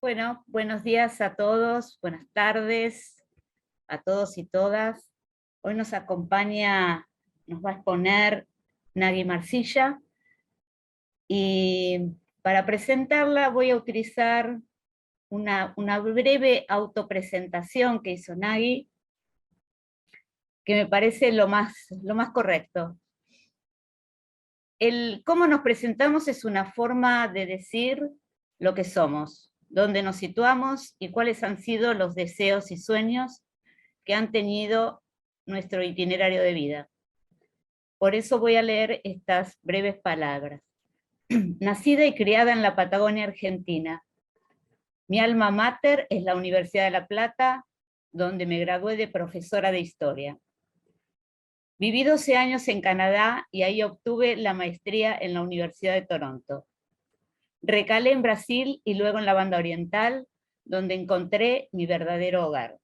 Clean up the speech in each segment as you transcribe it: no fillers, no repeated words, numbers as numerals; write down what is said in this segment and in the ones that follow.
Bueno, buenos días a todos, buenas tardes a todos y todas. Hoy nos acompaña, nos va a exponer Nagui Marcilla, y para presentarla voy a utilizar una breve autopresentación que hizo Nagui, que me parece lo más correcto. El cómo nos presentamos es una forma de decir lo que somos, dónde nos situamos y cuáles han sido los deseos y sueños que han tenido nuestro itinerario de vida. Por eso voy a leer estas breves palabras. Nacida y criada en la Patagonia Argentina, mi alma mater es la Universidad de La Plata, donde me gradué de profesora de historia. Viví 12 años en Canadá y ahí obtuve la maestría en la Universidad de Toronto. Recalé en Brasil y luego en la Banda Oriental, donde encontré mi verdadero hogar.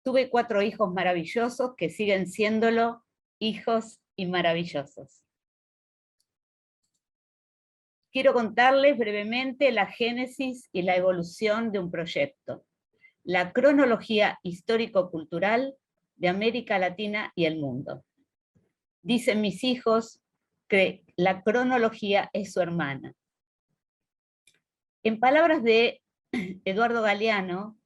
Tuve 4 hijos maravillosos que siguen siéndolo, hijos y maravillosos. Quiero contarles brevemente la génesis y la evolución de un proyecto, la cronología histórico-cultural de América Latina y el mundo. Dicen mis hijos que la cronología es su hermana. En palabras de Eduardo Galeano,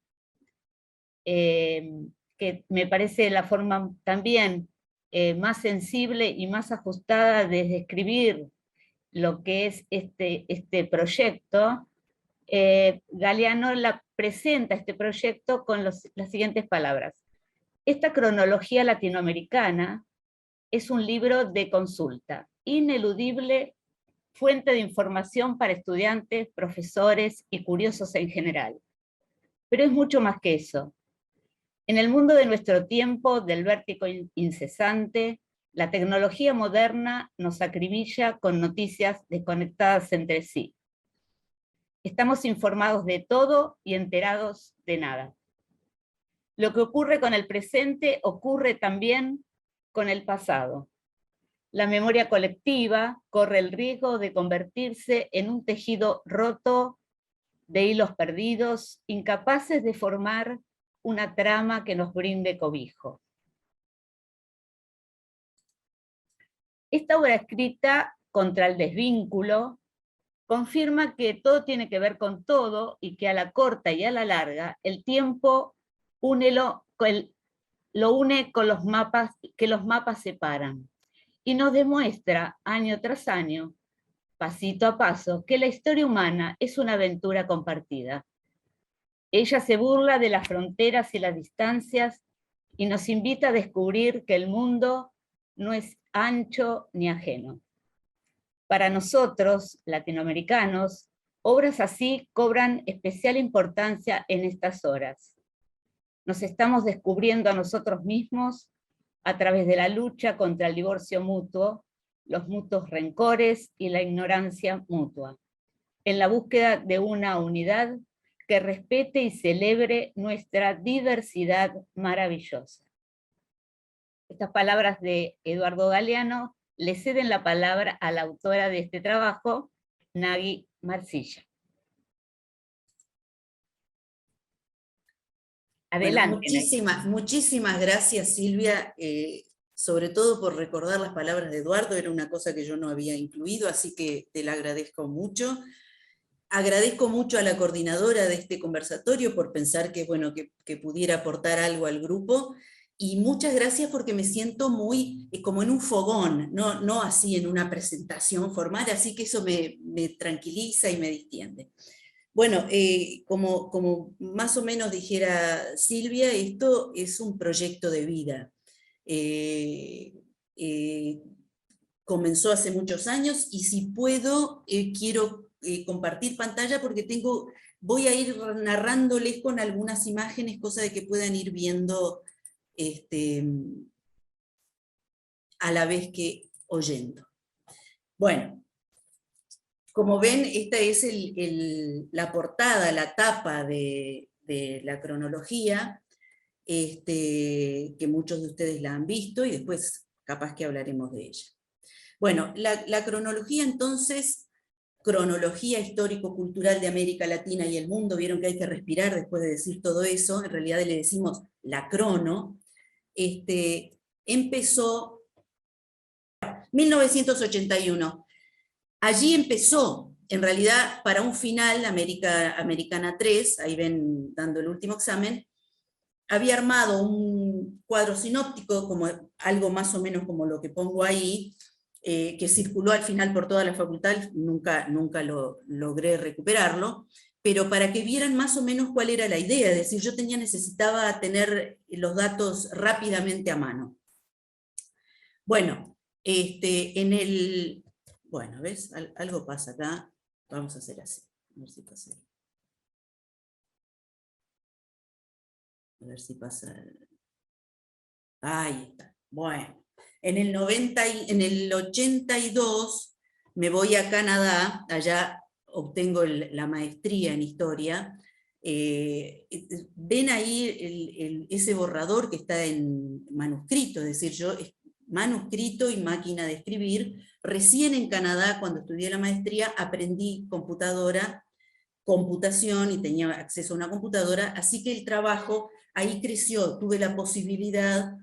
que me parece la forma también más sensible y más ajustada de describir lo que es este proyecto, Galeano presenta este proyecto con las siguientes palabras. Esta cronología latinoamericana es un libro de consulta, ineludible fuente de información para estudiantes, profesores y curiosos en general. Pero es mucho más que eso. En el mundo de nuestro tiempo, del vértigo incesante, la tecnología moderna nos acribilla con noticias desconectadas entre sí. Estamos informados de todo y enterados de nada. Lo que ocurre con el presente ocurre también con el pasado. La memoria colectiva corre el riesgo de convertirse en un tejido roto de hilos perdidos, incapaces de formar una trama que nos brinde cobijo. Esta obra escrita contra el desvínculo confirma que todo tiene que ver con todo y que a la corta y a la larga el tiempo lo une con los mapas, que los mapas separan, y nos demuestra año tras año, pasito a paso, que la historia humana es una aventura compartida. Ella se burla de las fronteras y las distancias y nos invita a descubrir que el mundo no es ancho ni ajeno. Para nosotros, latinoamericanos, obras así cobran especial importancia en estas horas. Nos estamos descubriendo a nosotros mismos a través de la lucha contra el divorcio mutuo, los mutuos rencores y la ignorancia mutua, en la búsqueda de una unidad que respete y celebre nuestra diversidad maravillosa. Estas palabras de Eduardo Galeano le ceden la palabra a la autora de este trabajo, Nagui Marcilla. Adelante. Bueno, muchísimas gracias, Silvia, sobre todo por recordar las palabras de Eduardo. Era una cosa que yo no había incluido, así que te la agradezco mucho. Agradezco mucho a la coordinadora de este conversatorio por pensar que, bueno, que pudiera aportar algo al grupo, y muchas gracias porque me siento muy como en un fogón, no así en una presentación formal, así que eso me tranquiliza y me distiende. Bueno, como más o menos dijera Silvia, esto es un proyecto de vida. Comenzó hace muchos años, y si puedo, quiero compartir pantalla porque voy a ir narrándoles con algunas imágenes, cosa de que puedan ir viendo a la vez que oyendo. Bueno, como ven, esta es la portada, la tapa de la cronología, que muchos de ustedes la han visto y después capaz que hablaremos de ella. Bueno, la cronología entonces cronología histórico-cultural de América Latina y el mundo, vieron que hay que respirar después de decir todo eso, en realidad le decimos la crono, empezó 1981. Allí empezó, en realidad, para un final, Americana 3, ahí ven dando el último examen, había armado un cuadro sinóptico, como algo más o menos como lo que pongo ahí, que circuló al final por toda la facultad, nunca lo logré recuperarlo, pero para que vieran más o menos cuál era la idea, es decir, yo necesitaba tener los datos rápidamente a mano. Bueno, bueno, ¿ves? Algo pasa acá, vamos a hacer así, a ver si pasa. A ver si pasa. Ahí está. Bueno, en el 82 me voy a Canadá, allá obtengo la maestría en historia. Ven ahí ese borrador que está en manuscrito, es decir, manuscrito y máquina de escribir. Recién en Canadá, cuando estudié la maestría, aprendí computación y tenía acceso a una computadora, así que el trabajo ahí creció, tuve la posibilidad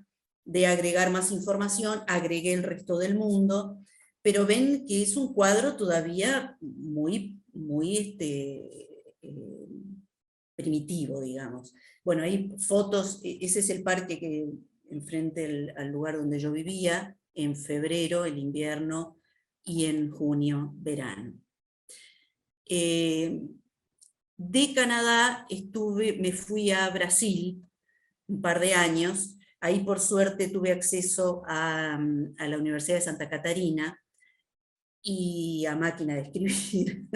de agregar más información, agregué el resto del mundo, pero ven que es un cuadro todavía muy primitivo, digamos. Bueno, hay fotos, ese es el parque que enfrente al lugar donde yo vivía, en febrero, el invierno, y en junio, verano. De Canadá me fui a Brasil un par de años, ahí por suerte tuve acceso a la Universidad de Santa Catarina y a máquina de escribir,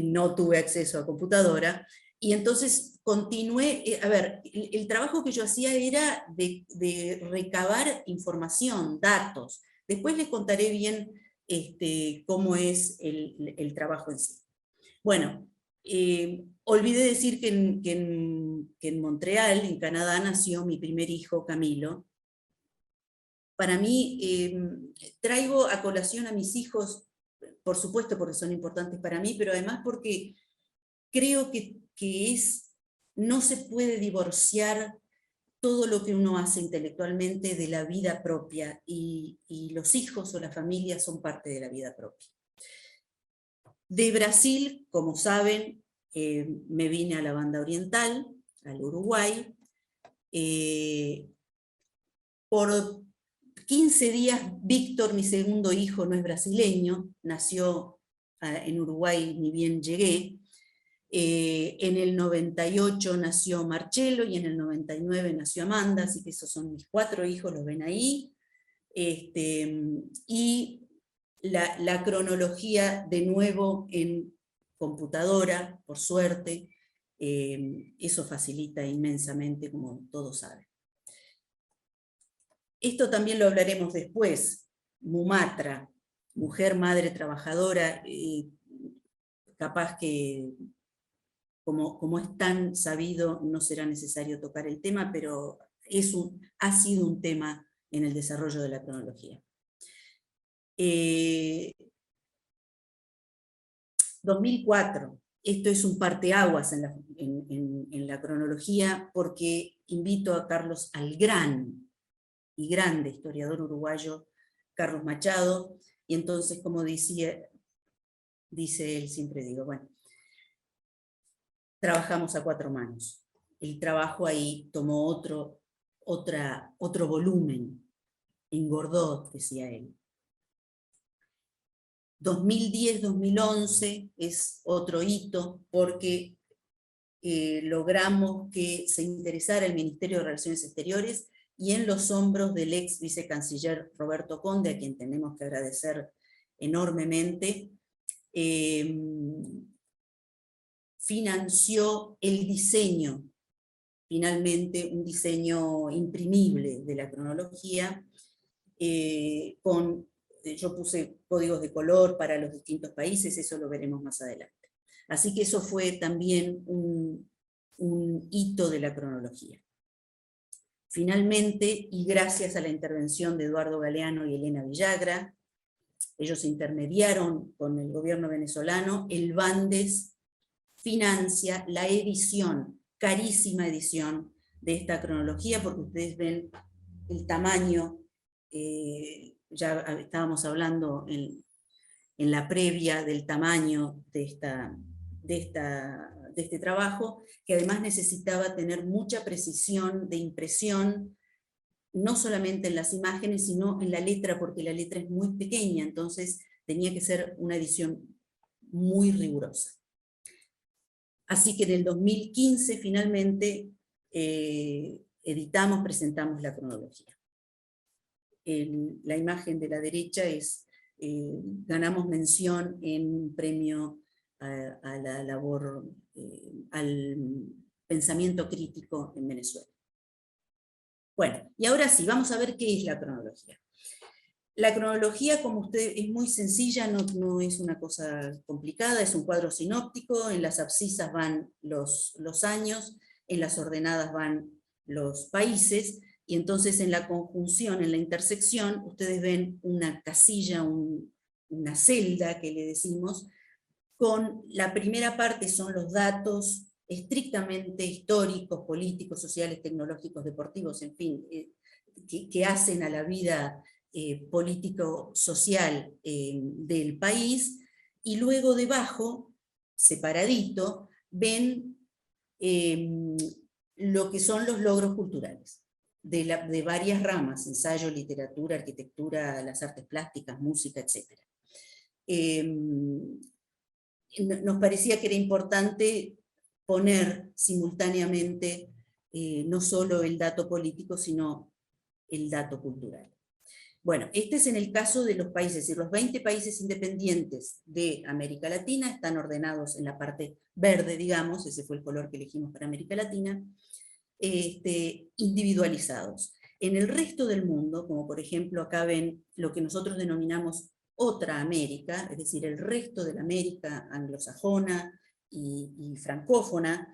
no tuve acceso a computadora, y entonces continué, a ver, el trabajo que yo hacía era de recabar información, datos, después les contaré bien cómo es el trabajo en sí. Bueno, olvidé decir que en Montreal, en Canadá, nació mi primer hijo, Camilo. Para mí, traigo a colación a mis hijos, por supuesto porque son importantes para mí, pero además porque creo que no se puede divorciar todo lo que uno hace intelectualmente de la vida propia, y los hijos o la familia son parte de la vida propia. De Brasil, como saben, me vine a la banda oriental, al Uruguay. Por 15 días, Víctor, mi segundo hijo, no es brasileño, nació en Uruguay ni bien llegué. En el 98 nació Marcelo y en el 99 nació Amanda, así que esos son mis 4 hijos, los ven ahí. Y la cronología de nuevo en computadora, por suerte, eso facilita inmensamente, como todos saben. Esto también lo hablaremos después. Mumatra, mujer, madre, trabajadora, capaz que como es tan sabido no será necesario tocar el tema, pero ha sido un tema en el desarrollo de la cronología. 2004, esto es un parteaguas en la cronología, porque invito a Carlos, al gran y grande historiador uruguayo, Carlos Machado, y entonces, como dice él, siempre digo, bueno, trabajamos a 4 manos. El trabajo ahí tomó otro volumen, engordó, decía él. 2010-2011 es otro hito, porque logramos que se interesara el Ministerio de Relaciones Exteriores, y en los hombros del ex vicecanciller Roberto Conde, a quien tenemos que agradecer enormemente, financió el diseño, finalmente un diseño imprimible de la cronología, yo puse códigos de color para los distintos países, eso lo veremos más adelante. Así que eso fue también un hito de la cronología. Finalmente, y gracias a la intervención de Eduardo Galeano y Elena Villagra, ellos intermediaron con el gobierno venezolano, el Bandes financia la edición, carísima edición, de esta cronología, porque ustedes ven el tamaño, ya estábamos hablando en la previa del tamaño de este trabajo, que además necesitaba tener mucha precisión de impresión, no solamente en las imágenes, sino en la letra, porque la letra es muy pequeña, entonces tenía que ser una edición muy rigurosa. Así que en el 2015 finalmente presentamos la cronología. La imagen de la derecha es, ganamos mención en un premio a la labor, al pensamiento crítico en Venezuela. Bueno, y ahora sí, vamos a ver qué es la cronología. La cronología, como usted, es muy sencilla, no es una cosa complicada, es un cuadro sinóptico, en las abscisas van los años, en las ordenadas van los países, y entonces en la conjunción, en la intersección, ustedes ven una casilla, una celda que le decimos, con la primera parte son los datos estrictamente históricos, políticos, sociales, tecnológicos, deportivos, en fin, que hacen a la vida político-social del país, y luego debajo, separadito, ven lo que son los logros culturales, de varias ramas, ensayo, literatura, arquitectura, las artes plásticas, música, etc. Nos parecía que era importante poner simultáneamente no solo el dato político, sino el dato cultural. Bueno, este es en el caso de los países, es decir, los 20 países independientes de América Latina están ordenados en la parte verde, digamos, ese fue el color que elegimos para América Latina, individualizados. En el resto del mundo, como por ejemplo acá ven lo que nosotros denominamos otra América, es decir, el resto de la América anglosajona y francófona,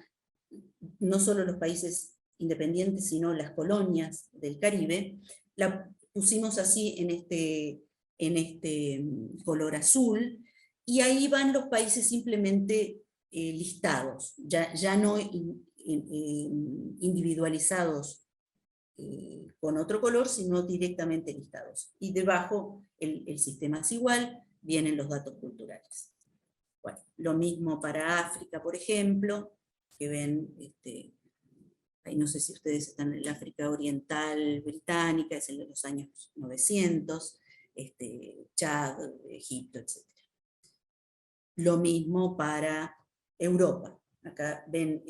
no solo los países independientes, sino las colonias del Caribe, la pusimos así en este color azul, y ahí van los países simplemente listados, ya no individualizados con otro color, sino directamente listados. Y debajo el sistema es igual, vienen los datos culturales. Bueno, lo mismo para África, por ejemplo, que ven, ahí no sé si ustedes están en el África Oriental Británica, es el de los años 900, Chad, Egipto, etc. Lo mismo para Europa. Acá ven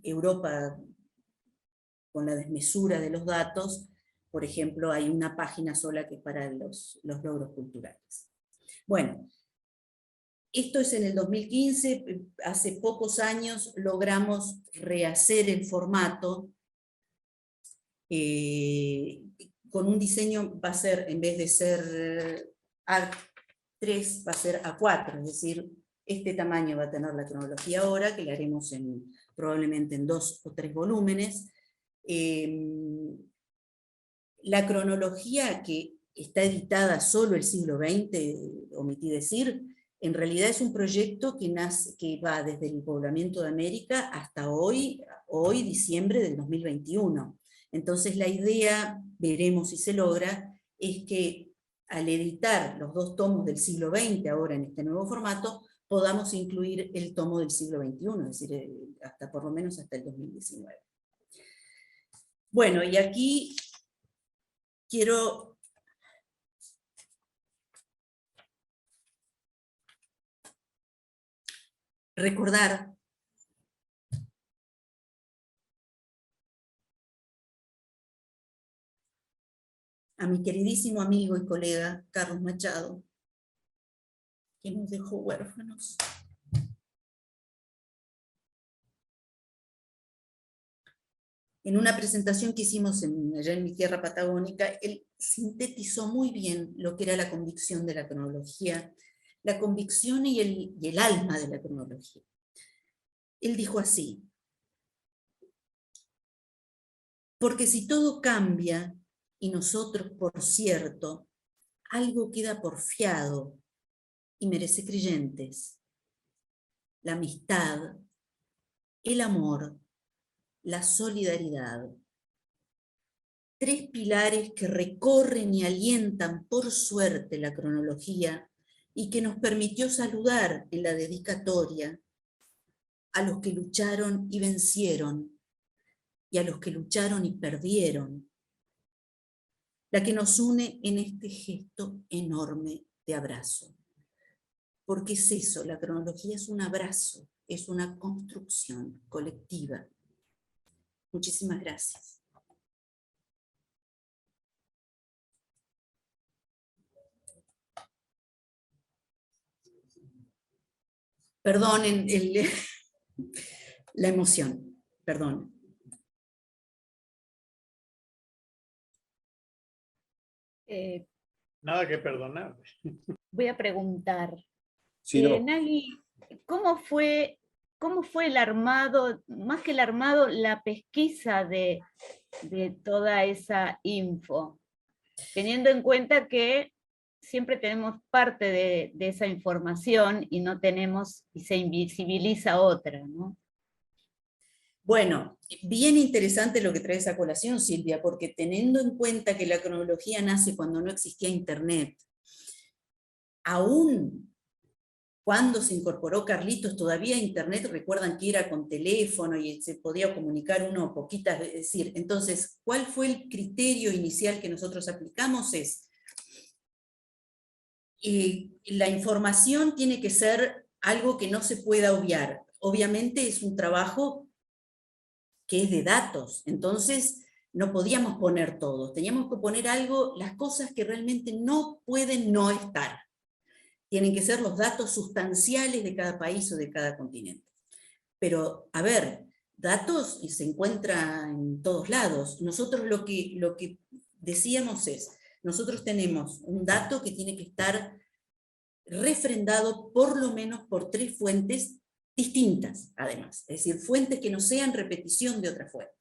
Europa con la desmesura de los datos. Por ejemplo, hay una página sola que es para los logros culturales. Bueno, esto es en el 2015, hace pocos años logramos rehacer el formato, con un diseño, va a ser, en vez de ser A3, va a ser A4, es decir, este tamaño va a tener la cronología ahora, que la haremos probablemente en 2 o 3 volúmenes. La cronología, que está editada solo el siglo XX, omití decir, en realidad es un proyecto que va desde el poblamiento de América hasta hoy, diciembre del 2021. Entonces la idea, veremos si se logra, es que al editar los 2 tomos del siglo XX ahora en este nuevo formato, podamos incluir el tomo del siglo XXI, es decir, por lo menos hasta el 2019. Bueno, y aquí quiero recordar a mi queridísimo amigo y colega Carlos Machado, que nos dejó huérfanos. En una presentación que hicimos allá en mi tierra patagónica, él sintetizó muy bien lo que era la convicción de la cronología, la convicción y el alma de la cronología. Él dijo así: porque si todo cambia, y nosotros, por cierto, algo queda porfiado y merece creyentes: la amistad, el amor, la solidaridad. Tres pilares que recorren y alientan por suerte la cronología y que nos permitió saludar en la dedicatoria a los que lucharon y vencieron, y a los que lucharon y perdieron, la que nos une en este gesto enorme de abrazo. Porque es eso, la cronología es un abrazo, es una construcción colectiva. Muchísimas gracias. Perdonen la emoción, perdón. Nada que perdonar. Voy a preguntar, Sí, no. Nagui, ¿cómo fue el armado, más que el armado, la pesquisa de toda esa info? Teniendo en cuenta que siempre tenemos parte de esa información y no tenemos, y se invisibiliza otra, ¿no? Bueno, bien interesante lo que traes a colación, Silvia, porque teniendo en cuenta que la cronología nace cuando no existía Internet, aún cuando se incorporó Carlitos, todavía Internet, recuerdan que era con teléfono y se podía comunicar uno poquitas, es decir, entonces, ¿cuál fue el criterio inicial que nosotros aplicamos? Es, la información tiene que ser algo que no se pueda obviar. Obviamente es un trabajo que es de datos, entonces no podíamos poner todo, teníamos que poner algo, las cosas que realmente no pueden no estar. Tienen que ser los datos sustanciales de cada país o de cada continente. Pero, a ver, datos se encuentran en todos lados. Nosotros lo que decíamos es, nosotros tenemos un dato que tiene que estar refrendado por lo menos por 3 fuentes distintas, además. Es decir, fuentes que no sean repetición de otra fuente.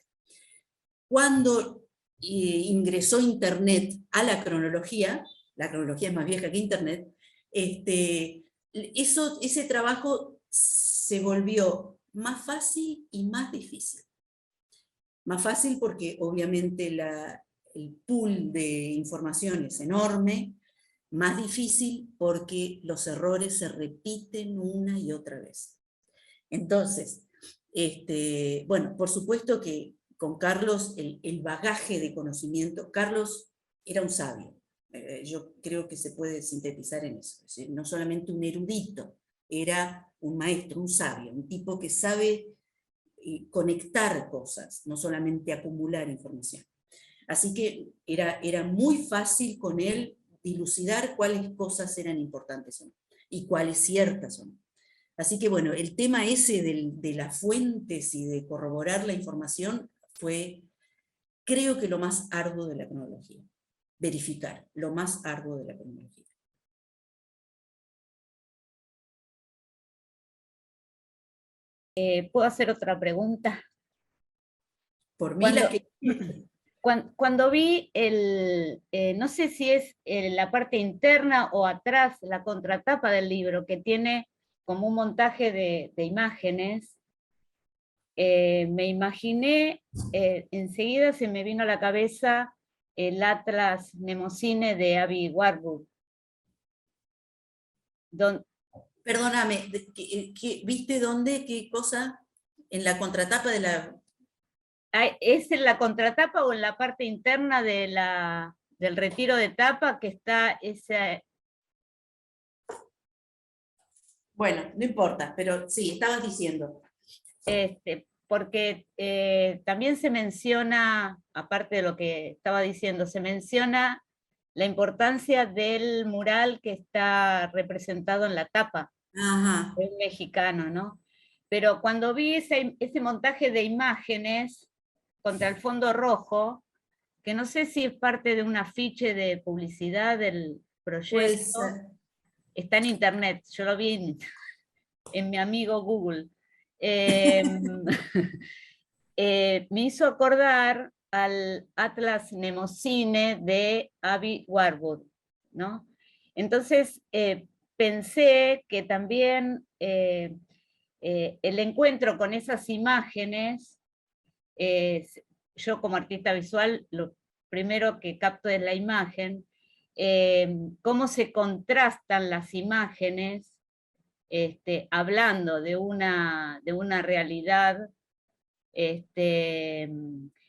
Cuando ingresó Internet a la cronología es más vieja que Internet, ese trabajo se volvió más fácil y más difícil. Más fácil porque obviamente el pool de información es enorme, más difícil porque los errores se repiten una y otra vez. Entonces, bueno, por supuesto que con Carlos el bagaje de conocimiento, Carlos era un sabio, yo creo que se puede sintetizar en eso, es decir, no solamente un erudito, era un maestro, un sabio, un tipo que sabe conectar cosas, no solamente acumular información. Así que era muy fácil con él dilucidar cuáles cosas eran importantes o no, y cuáles ciertas o no. Así que bueno, el tema ese de las fuentes y de corroborar la información fue, creo que lo más arduo de la cronología. Verificar, lo más arduo de la cronología. ¿Puedo hacer otra pregunta? Por mí las que... Cuando vi no sé si es la parte interna o atrás, la contratapa del libro, que tiene como un montaje de imágenes, me imaginé, enseguida se me vino a la cabeza el Atlas Mnemosyne de Abby Warburg. Perdóname, ¿viste dónde? ¿Qué cosa? En la contratapa de la... ¿Es en la contratapa o en la parte interna del retiro de tapa que está esa? Bueno, no importa, pero sí, estabas diciendo. Porque también se menciona, aparte de lo que estaba diciendo, se menciona la importancia del mural que está representado en la tapa. Ajá. Es mexicano, ¿no? Pero cuando vi ese montaje de imágenes contra el fondo rojo, que no sé si es parte de un afiche de publicidad del proyecto, está en internet, yo lo vi en mi amigo Google. Me hizo acordar al Atlas Mnemosyne de Abby Warburg, ¿no? Entonces, pensé que también el encuentro con esas imágenes, yo como artista visual, lo primero que capto es la imagen, cómo se contrastan las imágenes, hablando de una realidad que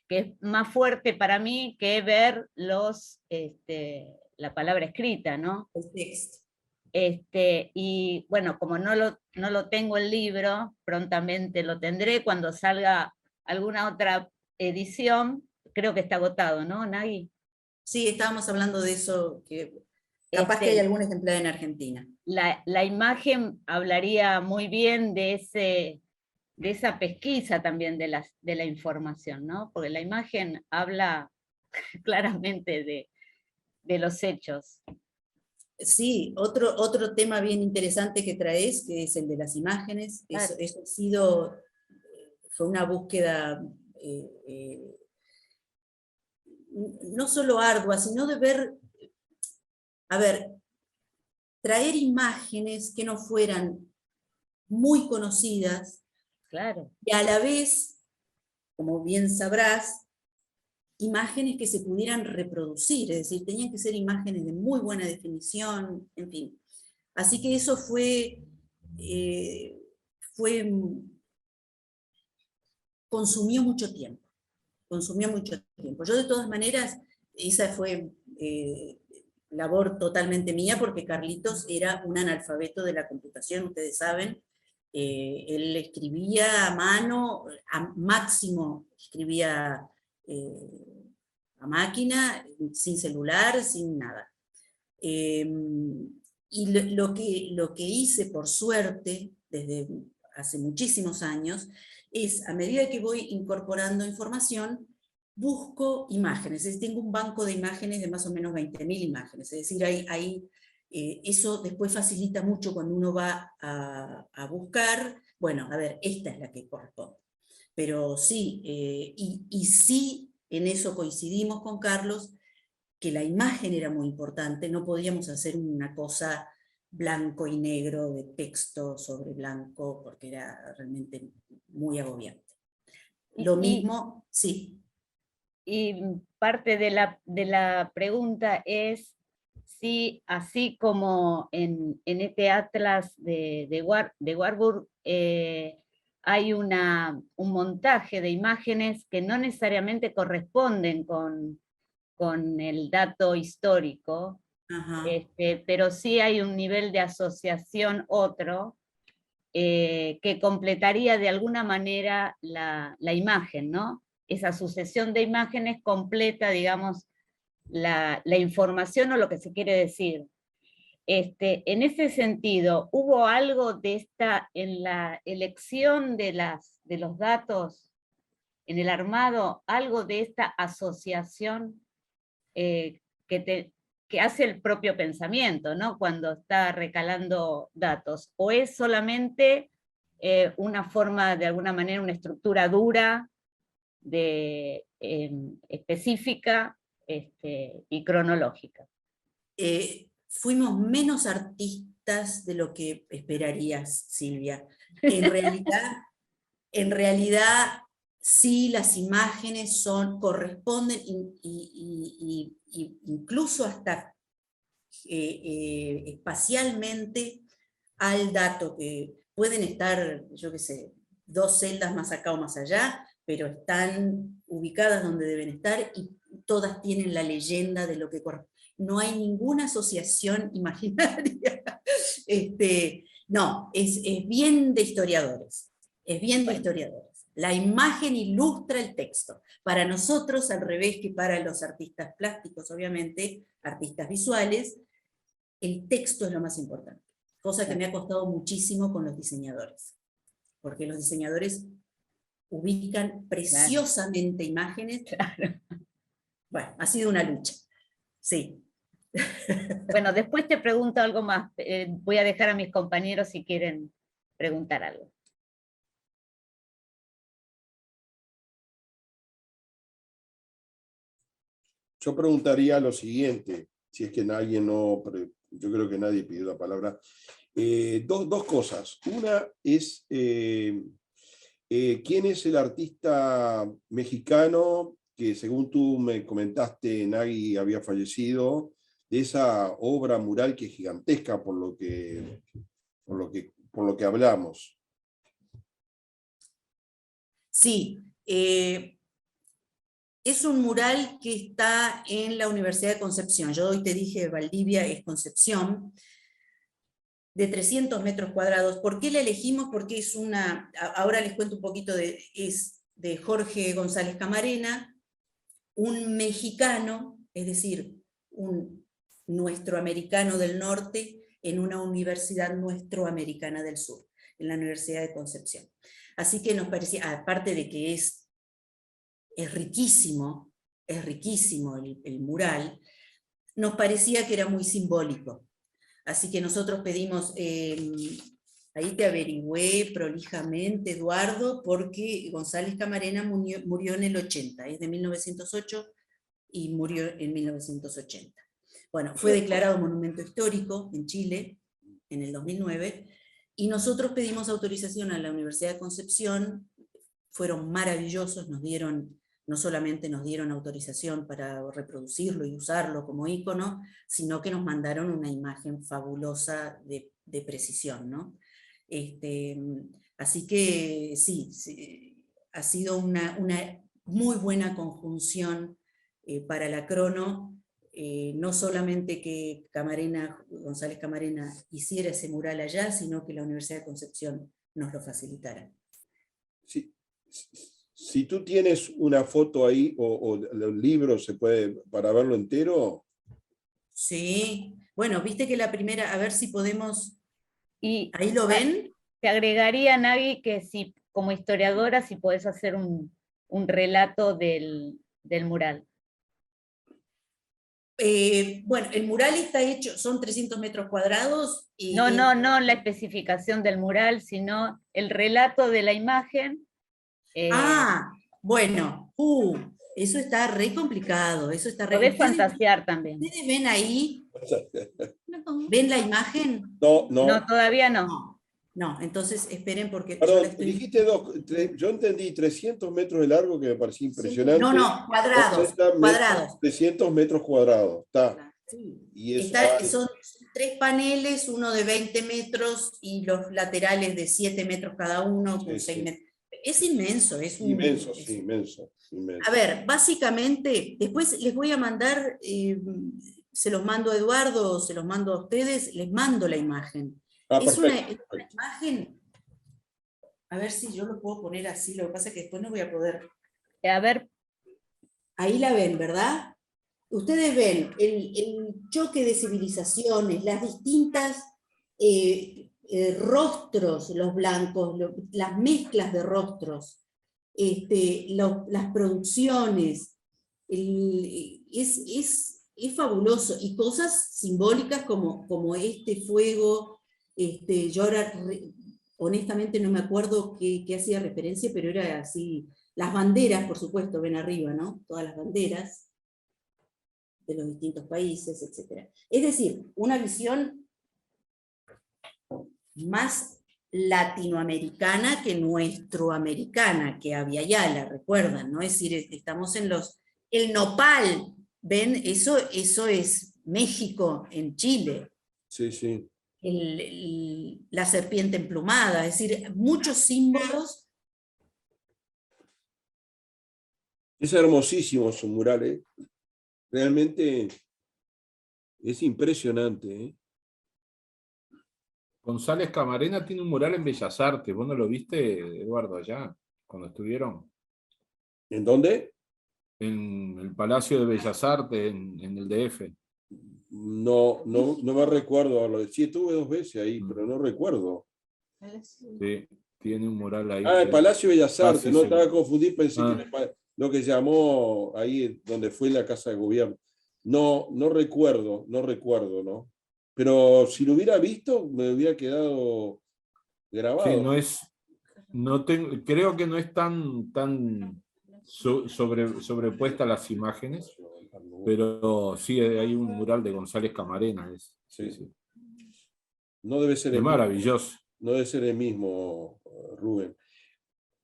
es más fuerte para mí que ver la palabra escrita, ¿no? El texto. Y bueno, como no lo tengo el libro, prontamente lo tendré cuando salga alguna otra edición, creo que está agotado, ¿no, Nagui? Sí, estábamos hablando de eso, que capaz que hay algún ejemplar en Argentina. La imagen hablaría muy bien de esa pesquisa también de la información, ¿no? Porque la imagen habla claramente de los hechos. Sí, otro tema bien interesante que traes, que es el de las imágenes, Claro. eso fue una búsqueda no solo ardua, sino de ver, a ver, traer imágenes que no fueran muy conocidas, Claro. y a la vez, como bien sabrás, imágenes que se pudieran reproducir, es decir, tenían que ser imágenes de muy buena definición, en fin. Así que eso consumió mucho tiempo, Yo de todas maneras, esa fue labor totalmente mía, porque Carlitos era un analfabeto de la computación, ustedes saben. Él escribía a mano, a máximo escribía a máquina, sin celular, sin nada. Y lo que hice, por suerte, desde hace muchísimos años, es, a medida que voy incorporando información, busco imágenes. Es decir, tengo un banco de imágenes de más o menos 20.000 imágenes. Es decir, eso después facilita mucho cuando uno va a buscar, bueno, a ver, esta es la que corresponde. Pero sí, y sí, en eso coincidimos con Carlos, que la imagen era muy importante, no podíamos hacer una cosa blanco y negro de texto sobre blanco, porque era realmente muy agobiante. Lo mismo, sí. Y parte de la pregunta es si, así como en este atlas de Warburg, hay un montaje de imágenes que no necesariamente corresponden con el dato histórico, pero sí hay un nivel de asociación otro, que completaría de alguna manera la imagen, ¿no? Esa sucesión de imágenes completa, digamos, la información o lo que se quiere decir. En ese sentido, ¿hubo algo en la elección de los datos, en el armado, algo de esta asociación eh, que hace el propio pensamiento, ¿no? Cuando está recalando datos? ¿O es solamente una forma, de alguna manera, una estructura dura, específica y cronológica? Fuimos menos artistas de lo que esperarías, Silvia. En realidad sí, las imágenes corresponden, incluso hasta espacialmente, al dato, que pueden estar, yo qué sé, 2 celdas más acá o más allá, pero están ubicadas donde deben estar, y todas tienen la leyenda de lo que corresponde. No hay ninguna asociación imaginaria. No, es bien de historiadores. Es bien de historiadores. La imagen ilustra el texto. Para nosotros, al revés que para los artistas plásticos, obviamente, artistas visuales, el texto es lo más importante. Cosa que me ha costado muchísimo con los diseñadores. Porque los diseñadores ubican preciosamente imágenes. Claro. Bueno, ha sido una lucha. Sí. Bueno, después te pregunto algo más. Voy a dejar a mis compañeros si quieren preguntar algo. Yo preguntaría lo siguiente, si es que nadie no, yo creo que nadie pidió la palabra. Dos cosas. Una es, ¿quién es el artista mexicano que, según tú me comentaste, Nagui había fallecido, de esa obra mural que es gigantesca por lo que hablamos? Sí, es un mural que está en la Universidad de Concepción. Yo hoy te dije Valdivia, es Concepción, de 300 metros cuadrados. ¿Por qué la elegimos? Porque es una, ahora les cuento un poquito, es de Jorge González Camarena, un mexicano, es decir, un nuestroamericano del norte en una universidad nuestroamericana del sur, en la Universidad de Concepción. Así que nos parecía, aparte de que es riquísimo el mural, nos parecía que era muy simbólico. Así que nosotros pedimos, ahí te averigüé prolijamente, Eduardo, porque González Camarena murió en el 80, es de 1908 y murió en 1980. Bueno, fue declarado monumento histórico en Chile en el 2009, y nosotros pedimos autorización a la Universidad de Concepción. Fueron maravillosos, no solamente nos dieron autorización para reproducirlo y usarlo como ícono, sino que nos mandaron una imagen fabulosa de precisión, ¿no? Así que sí, ha sido una muy buena conjunción para la Crono, no solamente que González Camarena hiciera ese mural allá, sino que la Universidad de Concepción nos lo facilitara. Sí. Si tú tienes una foto ahí, o el libro se puede, para verlo entero. Sí, bueno, viste que la primera, a ver si podemos, Y ¿ahí lo ven? te agregaría, Nagui, que si como historiadora, si podés hacer un relato del mural. Bueno, el mural está hecho, son 300 metros cuadrados. Y No la especificación del mural, sino el relato de la imagen. Bueno, eso está re complicado, eso está re... Podés fantasear también. ¿Ustedes ven ahí? ¿Ven la imagen? No. No, todavía no. No, entonces esperen porque... Perdón, dijiste yo entendí 300 metros de largo, que me parecía impresionante. No, cuadrados. 300 metros cuadrados, está. Sí. Y son 3 paneles, uno de 20 metros y los laterales de 7 metros cada uno, con 6 metros. Es inmenso. Inmenso. A ver, básicamente, después les voy a mandar, se los mando a Eduardo, se los mando a ustedes, les mando la imagen. Es una imagen, a ver si yo lo puedo poner así, lo que pasa es que después no voy a poder. A ver. Ahí la ven, ¿verdad? Ustedes ven el choque de civilizaciones, las distintas rostros, los blancos, las mezclas de rostros, las producciones, es fabuloso, y cosas simbólicas como este fuego. Yo ahora honestamente no me acuerdo qué hacía referencia, pero era así, las banderas, por supuesto, ven arriba, ¿no? Todas las banderas de los distintos países, etc. Es decir, una visión más latinoamericana que nuestroamericana, que había ya, la recuerdan, ¿no? Es decir, estamos en el nopal, ¿ven? Eso es México en Chile. Sí. La serpiente emplumada, es decir, muchos símbolos. Es hermosísimo su mural, ¿eh? Realmente es impresionante, ¿eh? González Camarena tiene un mural en Bellas Artes. ¿Vos no lo viste, Eduardo, allá, cuando estuvieron? ¿En dónde? En el Palacio de Bellas Artes, en el DF. No me recuerdo. Sí, estuve 2 veces ahí, pero no recuerdo. Sí, tiene un mural ahí. El Palacio de Bellas Artes, no estaba confundido, pensé que era lo que llamó ahí donde fue la Casa de Gobierno. No recuerdo, ¿no? Pero si lo hubiera visto, me hubiera quedado grabado. Sí, creo que no es tan sobrepuestas las imágenes, pero sí hay un mural de González Camarena. Sí. No debe ser es maravilloso. Mismo, no debe ser el mismo, Rubén.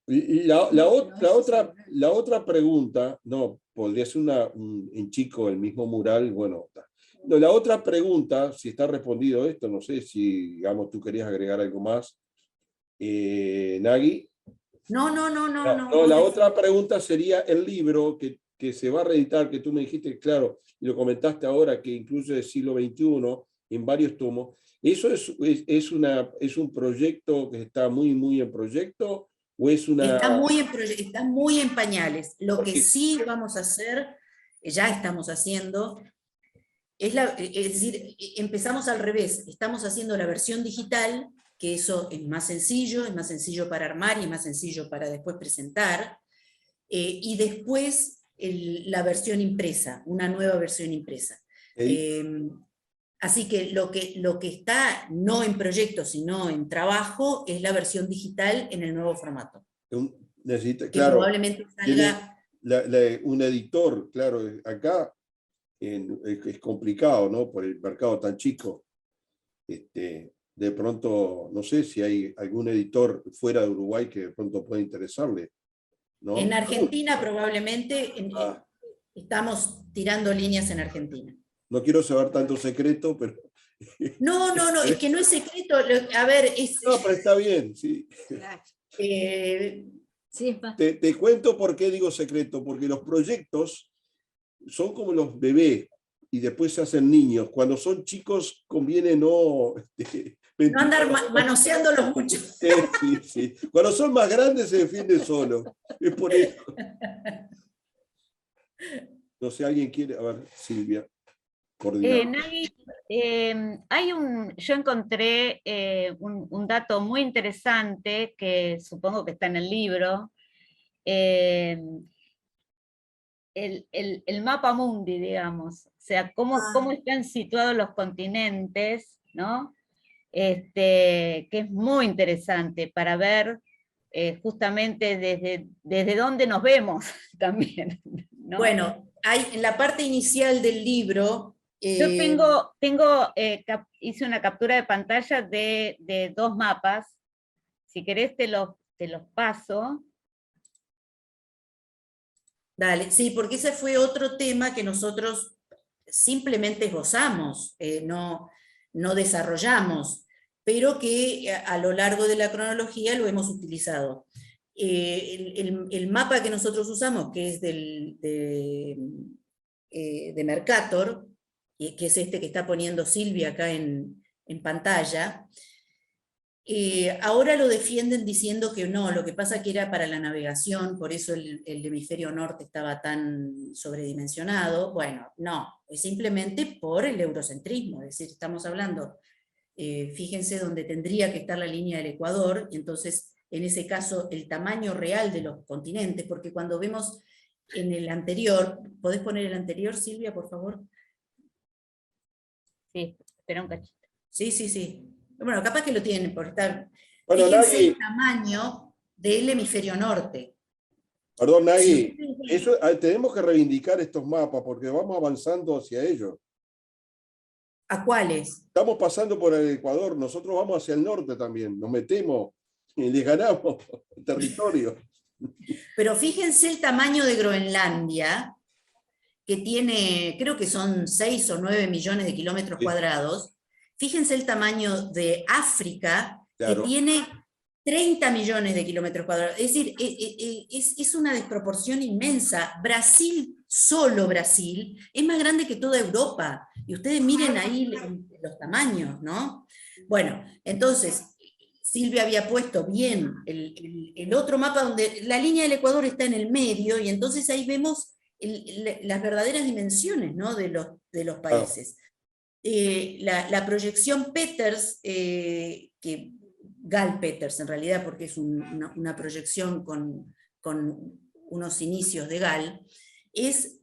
Y la otra pregunta, no, podría ser en chico el mismo mural, bueno. No, la otra pregunta, si está respondido esto, no sé si, digamos, tú querías agregar algo más. Nagui. No. La otra pregunta sería el libro que se va a reeditar, que tú me dijiste, claro, y lo comentaste ahora, que incluye el siglo XXI en varios tomos. ¿Eso es un proyecto que está muy en proyecto? ¿O es una... Está muy en pañales. Lo que sí vamos a hacer, ya estamos haciendo, es decir, empezamos al revés. Estamos haciendo la versión digital, que eso es más sencillo para armar y es más sencillo para después presentar. Y después la versión impresa, una nueva versión impresa. Así que lo que está no en proyecto, sino en trabajo, es la versión digital en el nuevo formato. Necesita, que probablemente salga... un editor, claro, acá es complicado, ¿no? Por el mercado tan chico. De pronto, no sé si hay algún editor fuera de Uruguay que de pronto pueda interesarle, ¿no? En Argentina probablemente estamos tirando líneas en Argentina. No quiero saber tanto secreto, pero... No, es que no es secreto. A ver, No, pero está bien, sí. Sí. Te cuento por qué digo secreto, porque los proyectos son como los bebés y después se hacen niños. Cuando son chicos conviene no andar manoseándolos mucho. Sí. Cuando son más grandes se defienden solos. Es por eso. No sé, ¿alguien quiere? A ver, Silvia. Nagui, yo encontré un dato muy interesante que supongo que está en el libro. El mapa mundi, digamos, o sea, cómo están situados los continentes, ¿no? Que es muy interesante para ver justamente desde dónde nos vemos también, ¿no? Bueno, en la parte inicial del libro... Yo hice una captura de pantalla de 2 mapas, si querés te los paso. Dale, sí, porque ese fue otro tema que nosotros simplemente esbozamos, no desarrollamos, pero que a lo largo de la cronología lo hemos utilizado. El mapa que nosotros usamos, que es de Mercator, que es este que está poniendo Silvia acá en pantalla, ahora lo defienden diciendo que no, lo que pasa que era para la navegación, por eso el hemisferio norte estaba tan sobredimensionado. Bueno, no, es simplemente por el eurocentrismo, es decir, estamos hablando, fíjense donde tendría que estar la línea del Ecuador, y entonces en ese caso el tamaño real de los continentes, porque cuando vemos en el anterior, ¿podés poner el anterior, Silvia, por favor? Sí, espera un cachito. Sí. Bueno, capaz que lo tienen por estar... Bueno, fíjense Nagui, el tamaño del hemisferio norte. Perdón, Nagui, Sí. tenemos que reivindicar estos mapas porque vamos avanzando hacia ellos. ¿A cuáles? Estamos pasando por el Ecuador, nosotros vamos hacia el norte también, nos metemos y les ganamos territorio. Pero fíjense el tamaño de Groenlandia, que tiene, creo que son 6 o 9 millones de kilómetros cuadrados. Fíjense el tamaño de África, claro, que tiene 30 millones de kilómetros cuadrados. Es decir, es una desproporción inmensa. Brasil, solo Brasil, es más grande que toda Europa. Y ustedes miren ahí los tamaños, ¿no? Bueno, entonces, Silvia había puesto bien el otro mapa donde la línea del Ecuador está en el medio, y entonces ahí vemos las verdaderas dimensiones, ¿no?, de los países. La proyección Peters, Gall Peters en realidad, porque es una proyección con unos inicios de Gall, es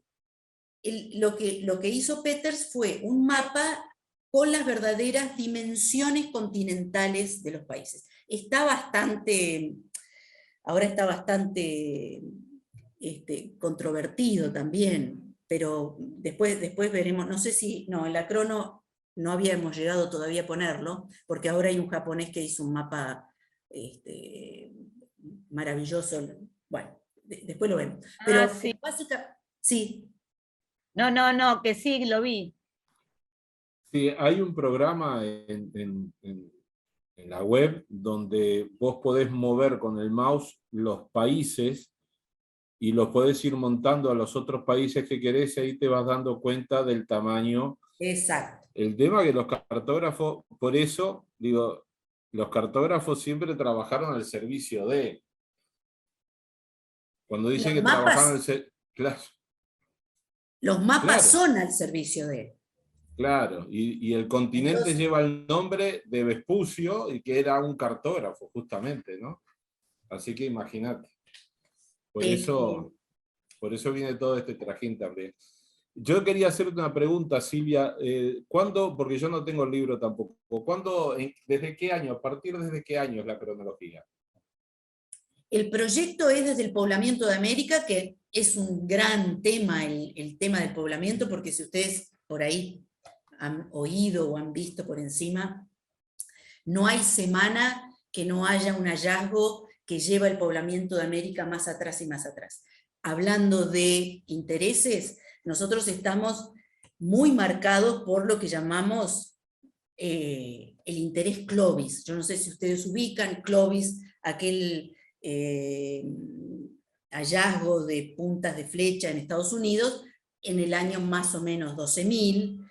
lo que hizo Peters fue un mapa con las verdaderas dimensiones continentales de los países. Ahora está bastante controvertido también, pero después veremos, no sé si, no, en la crono no habíamos llegado todavía a ponerlo, porque ahora hay un japonés que hizo un mapa maravilloso, bueno, después lo vemos. Pero sí. básicamente, sí. No, que sí, lo vi. Sí, hay un programa en la web donde vos podés mover con el mouse los países y los podés ir montando a los otros países que querés, y ahí te vas dando cuenta del tamaño. Exacto. El tema que los cartógrafos, por eso, digo, los cartógrafos siempre trabajaron al servicio de. Cuando dicen que trabajaron al servicio. Claro. Los mapas Claro. son al servicio de. Claro, y el continente Entonces, lleva el nombre de Vespucio, y que era un cartógrafo, justamente, ¿no? Así que imagínate. Por eso viene todo este trajín también. Yo quería hacerte una pregunta, Silvia. ¿Cuándo, porque yo no tengo el libro tampoco, desde qué año, a partir desde qué año es la cronología? El proyecto es desde el poblamiento de América, que es un gran tema, el tema del poblamiento, porque si ustedes por ahí han oído o han visto por encima, no hay semana que no haya un hallazgo que lleva el poblamiento de América más atrás y más atrás. Hablando de intereses, nosotros estamos muy marcados por lo que llamamos el interés Clovis. Yo no sé si ustedes ubican Clovis, aquel hallazgo de puntas de flecha en Estados Unidos en el año más o menos 12.000,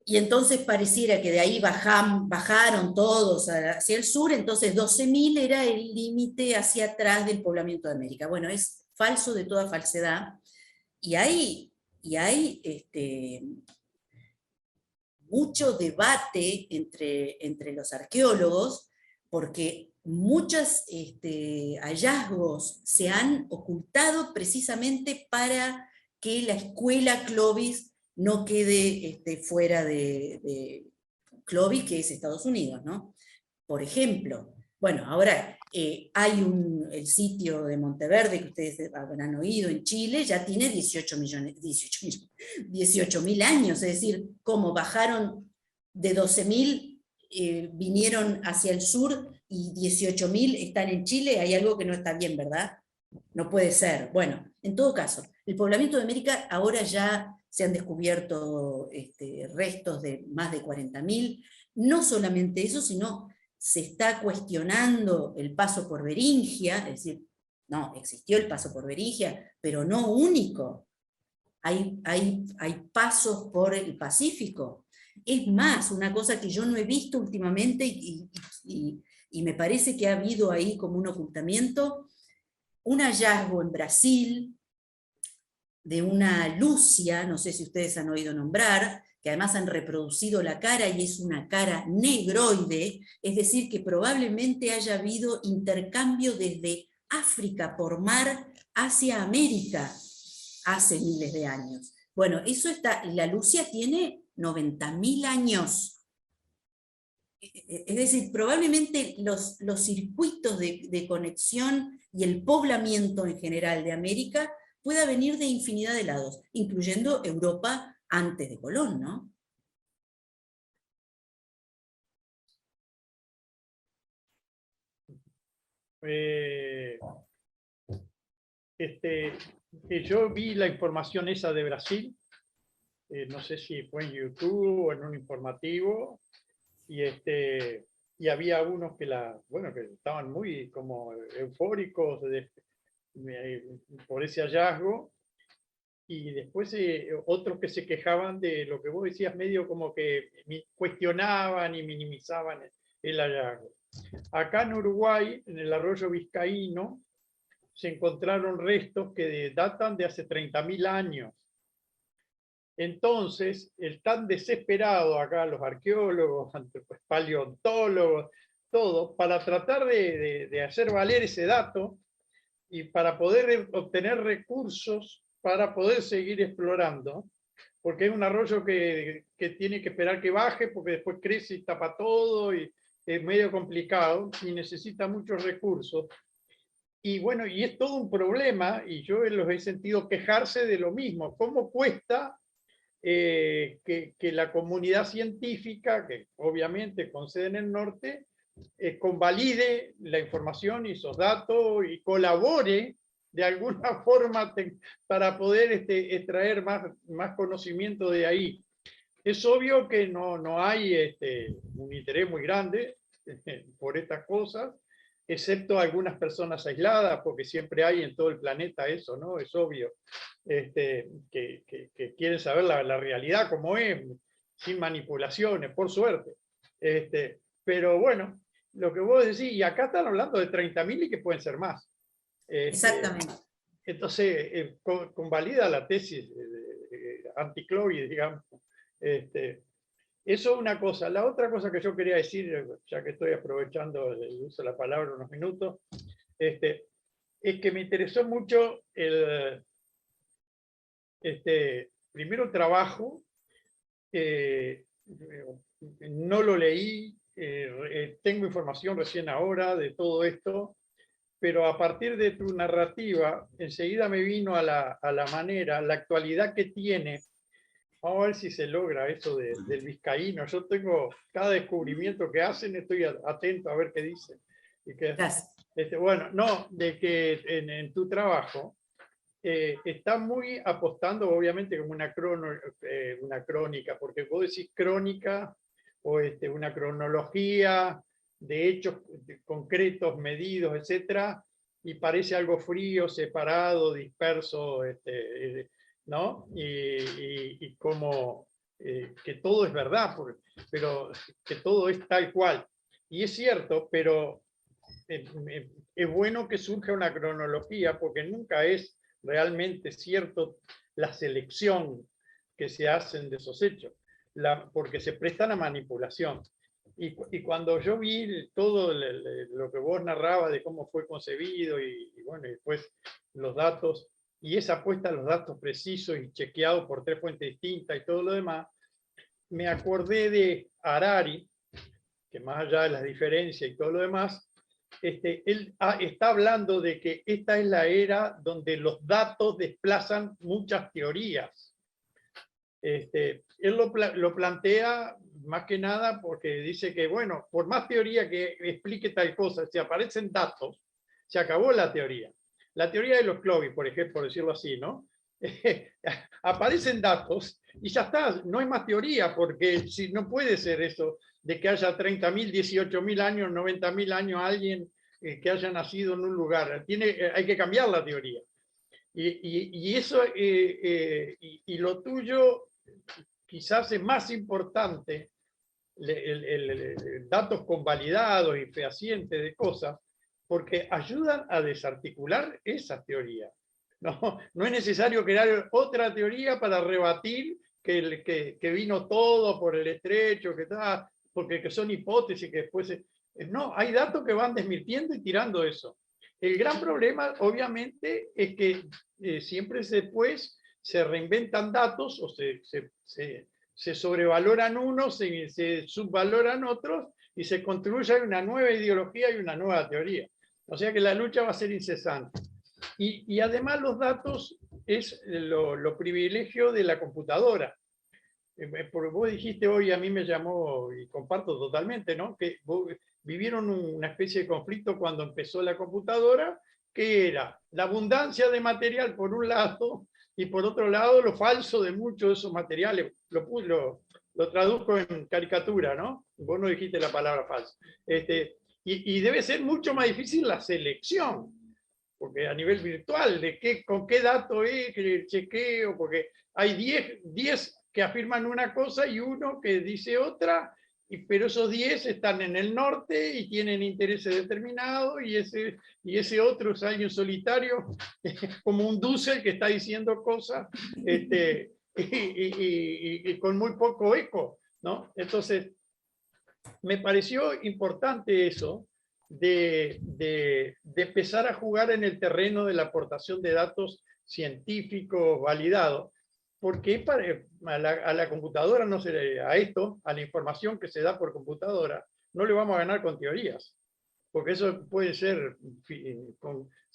y entonces pareciera que de ahí bajaron todos hacia el sur, entonces 12.000 era el límite hacia atrás del poblamiento de América. Bueno, es falso de toda falsedad, y hay mucho debate entre los arqueólogos, porque muchos hallazgos se han ocultado precisamente para que la escuela Clovis no quede fuera de Clovis, que es Estados Unidos, ¿no? Por ejemplo, bueno, ahora hay el sitio de Monteverde, que ustedes habrán oído, en Chile, ya tiene 18.000 años, es decir, como bajaron de 12.000, vinieron hacia el sur, y 18.000 están en Chile, hay algo que no está bien, ¿verdad? No puede ser. Bueno, en todo caso, el poblamiento de América, ahora ya se han descubierto restos de más de 40.000, no solamente eso, sino se está cuestionando el paso por Beringia, es decir, no, existió el paso por Beringia, pero no único. Hay pasos por el Pacífico. Es más, una cosa que yo no he visto últimamente y me parece que ha habido ahí como un ocultamiento, un hallazgo en Brasil de una Lucia, no sé si ustedes han oído nombrar, que además han reproducido la cara y es una cara negroide, es decir, que probablemente haya habido intercambio desde África por mar hacia América hace miles de años. Bueno, eso está, la Lucia tiene 90.000 años. Es decir, probablemente los circuitos de conexión y el poblamiento en general de América pueda venir de infinidad de lados, incluyendo Europa antes de Colón, ¿no? Yo vi la información esa de Brasil, no sé si fue en YouTube o en un informativo, y había unos que estaban muy como eufóricos por ese hallazgo, y después otros que se quejaban de lo que vos decías, medio como que cuestionaban y minimizaban el hallazgo. Acá en Uruguay, en el arroyo Vizcaíno, se encontraron restos que datan de hace 30.000 años. Entonces, están desesperados acá los arqueólogos, paleontólogos, todos, para tratar de hacer valer ese dato y para poder obtener recursos para poder seguir explorando, porque es un arroyo que tiene que esperar que baje, porque después crece y tapa todo, y es medio complicado, y necesita muchos recursos. Y bueno, y es todo un problema, y yo los he sentido quejarse de lo mismo. ¿Cómo cuesta que la comunidad científica, que obviamente con sede en el norte, convalide la información y esos datos y colabore de alguna forma para poder extraer más conocimiento de ahí? Es obvio que no hay un interés muy grande por estas cosas, excepto algunas personas aisladas, porque siempre hay en todo el planeta eso, ¿no? Es obvio, que quieren saber la realidad como es, sin manipulaciones, por suerte. Pero bueno, lo que vos decís, y acá están hablando de 30.000 y que pueden ser más. Exactamente. Entonces, convalida la tesis anti-Clovis, digamos. Eso es una cosa. La otra cosa que yo quería decir, ya que estoy aprovechando el uso de la palabra unos minutos, es que me interesó mucho primero el trabajo. No lo leí, tengo información recién ahora de todo esto, pero a partir de tu narrativa, enseguida me vino a la manera, la actualidad que tiene. Vamos a ver si se logra eso del vizcaíno. Yo tengo cada descubrimiento que hacen, estoy atento a ver qué dicen. Y que, bueno, no, de que en tu trabajo está muy apostando, obviamente, como una crónica, porque vos decís crónica o una cronología de hechos concretos, medidos, etcétera, y parece algo frío, separado, disperso, ¿no? Y como que todo es verdad, pero que todo es tal cual. Y es cierto, pero es bueno que surja una cronología, porque nunca es realmente cierto la selección que se hacen de esos hechos, porque se prestan a manipulación. Y cuando yo vi todo lo que vos narrabas de cómo fue concebido y bueno, y después los datos, y esa apuesta a los datos precisos y chequeados por 3 fuentes distintas y todo lo demás, me acordé de Harari, que más allá de las diferencias y todo lo demás, él está hablando de que esta es la era donde los datos desplazan muchas teorías. Él lo plantea más que nada porque dice que, bueno, por más teoría que explique tal cosa, si aparecen datos, se acabó la teoría. La teoría de los Clovis, por ejemplo, por decirlo así, ¿no? Aparecen datos y ya está, no hay más teoría, porque si no puede ser eso de que haya 30.000, 18.000 años, 90.000 años alguien que haya nacido en un lugar. Hay que cambiar la teoría. Y eso, y lo tuyo quizás es más importante, datos convalidados y fehacientes de cosas, porque ayudan a desarticular esas teorías. No es necesario crear otra teoría para rebatir que vino todo por el estrecho, porque son hipótesis que después... No, hay datos que van desmintiendo y tirando eso. El gran problema, obviamente, es que siempre después se reinventan datos o se sobrevaloran unos, se subvaloran otros y se construye una nueva ideología y una nueva teoría. O sea que la lucha va a ser incesante. Y además los datos es lo privilegio de la computadora. Porque vos dijiste hoy, a mí me llamó, y comparto totalmente, ¿no? Que vivieron una especie de conflicto cuando empezó la computadora, que era la abundancia de material por un lado, y por otro lado lo falso de muchos de esos materiales. Lo traduzco en caricatura, ¿no? Vos no dijiste la palabra falso. Y debe ser mucho más difícil la selección, porque a nivel virtual, con qué dato es el chequeo, porque hay 10 que afirman una cosa y uno que dice otra, pero esos 10 están en el norte y tienen intereses determinados, y ese otro es alguien solitario, como un Dussel que está diciendo cosas y con muy poco eco, ¿no? Entonces, me pareció importante eso, de empezar a jugar en el terreno de la aportación de datos científicos validados, porque a la computadora, a la información que se da por computadora, no le vamos a ganar con teorías, porque eso puede ser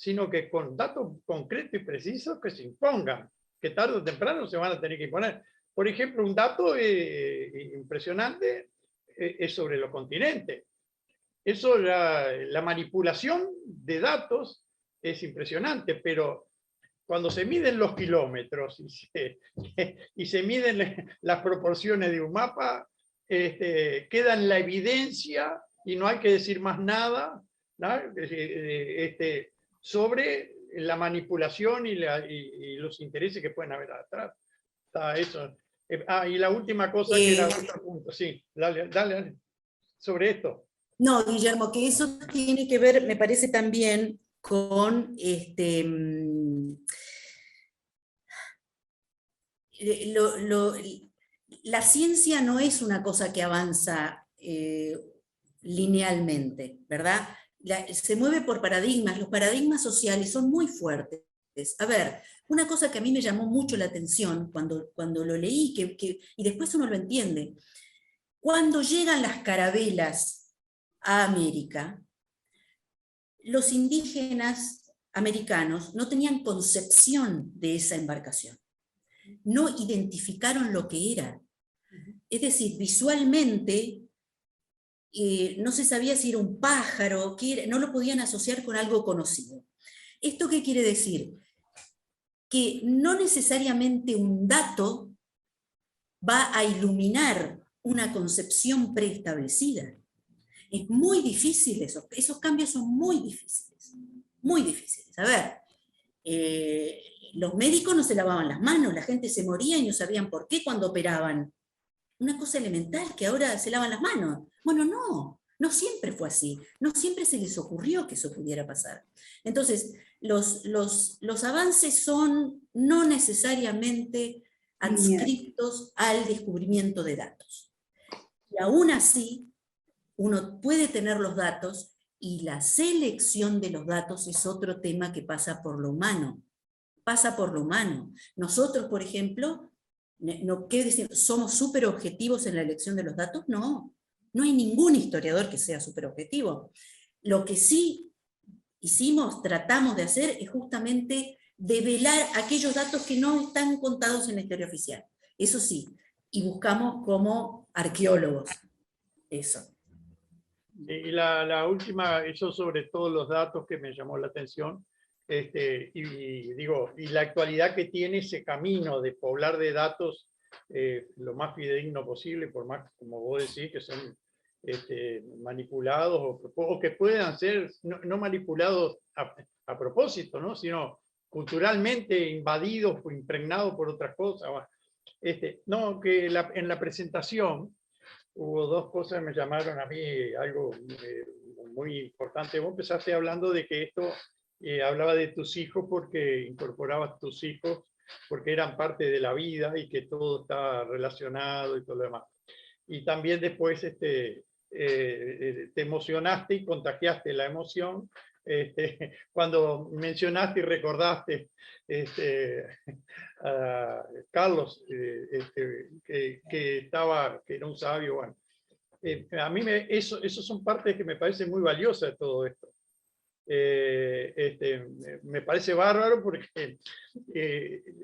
sino que con datos concretos y precisos que se impongan, que tarde o temprano se van a tener que imponer. Por ejemplo, un dato impresionante es sobre los continentes. Eso, la manipulación de datos es impresionante, pero cuando se miden los kilómetros y se miden las proporciones de un mapa, queda en la evidencia y no hay que decir más nada, ¿no? Sobre la manipulación y los intereses que pueden haber atrás. Está eso. Y la última cosa que era otro punto, sí, dale, sobre esto. No, Guillermo, que eso tiene que ver, me parece también, con la ciencia no es una cosa que avanza linealmente, ¿verdad? Se mueve por paradigmas, los paradigmas sociales son muy fuertes. A ver, una cosa que a mí me llamó mucho la atención cuando lo leí, y después uno lo entiende, cuando llegan las carabelas a América, los indígenas americanos no tenían concepción de esa embarcación, no identificaron lo que era. Es decir, visualmente no se sabía si era un pájaro, no lo podían asociar con algo conocido. ¿Esto qué quiere decir? Que no necesariamente un dato va a iluminar una concepción preestablecida. Es muy difícil eso, esos cambios son muy difíciles, muy difíciles. A ver, los médicos no se lavaban las manos, la gente se moría y no sabían por qué cuando operaban. Una cosa elemental, que ahora se lavan las manos. Bueno, no siempre fue así, no siempre se les ocurrió que eso pudiera pasar. Entonces, los avances son no necesariamente adscriptos al descubrimiento de datos. Y aún así, uno puede tener los datos y la selección de los datos es otro tema que pasa por lo humano. Pasa por lo humano. Nosotros, por ejemplo, ¿qué decir? ¿Somos súper objetivos en la elección de los datos? No. No hay ningún historiador que sea súper objetivo. Lo que sí tratamos de hacer es justamente develar aquellos datos que no están contados en la historia oficial. Eso sí, y buscamos como arqueólogos eso. Y la última, eso sobre todos los datos que me llamó la atención, y la actualidad que tiene ese camino de poblar de datos lo más fidedigno posible, por más, como vos decís, que son manipulados o que puedan ser no manipulados a propósito, ¿no? Sino culturalmente invadidos o impregnados por otras cosas. No, que en la presentación hubo dos cosas que me llamaron a mí algo muy importante. Vos empezaste hablando de que esto hablaba de tus hijos porque incorporabas tus hijos porque eran parte de la vida y que todo está relacionado y todo lo demás. Y también después te emocionaste y contagiaste la emoción cuando mencionaste y recordaste a Carlos, que era un sabio. Bueno, a mí eso son partes que me parecen muy valiosas de todo esto. Me parece bárbaro porque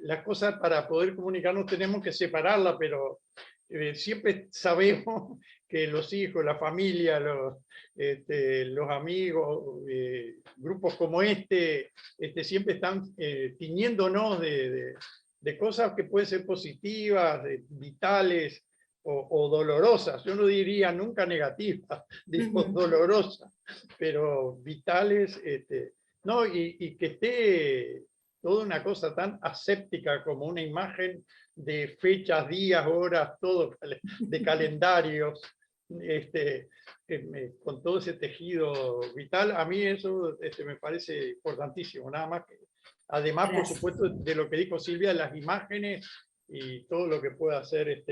las cosas para poder comunicarnos tenemos que separarlas, pero siempre sabemos que los hijos, la familia, los amigos, grupos como siempre están tiñéndonos de cosas que pueden ser positivas, vitales o dolorosas. Yo no diría nunca negativas, digo dolorosas, pero vitales, no, y que esté toda una cosa tan aséptica como una imagen de fechas, días, horas, todo de calendarios, con todo ese tejido vital. A mí eso me parece importantísimo, nada más que, además, por supuesto, de lo que dijo Silvia, las imágenes y todo lo que pueda hacer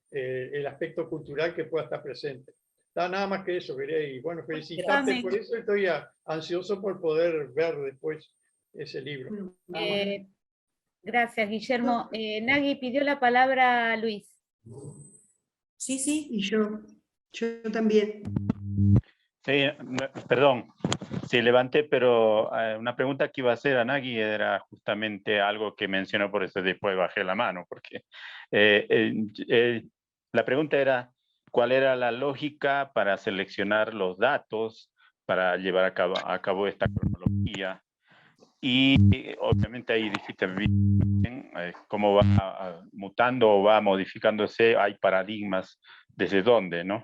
el aspecto cultural que pueda estar presente. Nada más que eso, quería, y bueno, felicitarte por eso, estoy ansioso por poder ver después ese libro. Gracias, Guillermo. Nagui pidió la palabra a Luis. Sí, y yo también. Sí, perdón. Sí, levanté, pero una pregunta que iba a hacer a Nagui era justamente algo que mencionó, por eso después bajé la mano, porque la pregunta era, ¿cuál era la lógica para seleccionar los datos para llevar a cabo esta cronología? Y obviamente ahí dijiste bien, cómo va mutando o va modificándose, hay paradigmas desde dónde, ¿no?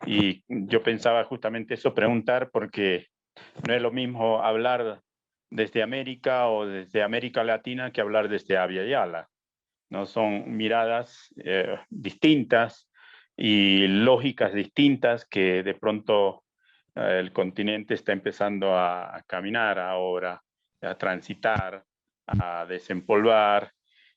Y yo pensaba justamente eso, preguntar, porque no es lo mismo hablar desde América o desde América Latina que hablar desde Abya Yala, ¿no? Son miradas distintas y lógicas distintas que de pronto el continente está empezando a caminar ahora, a transitar, a desempolvar,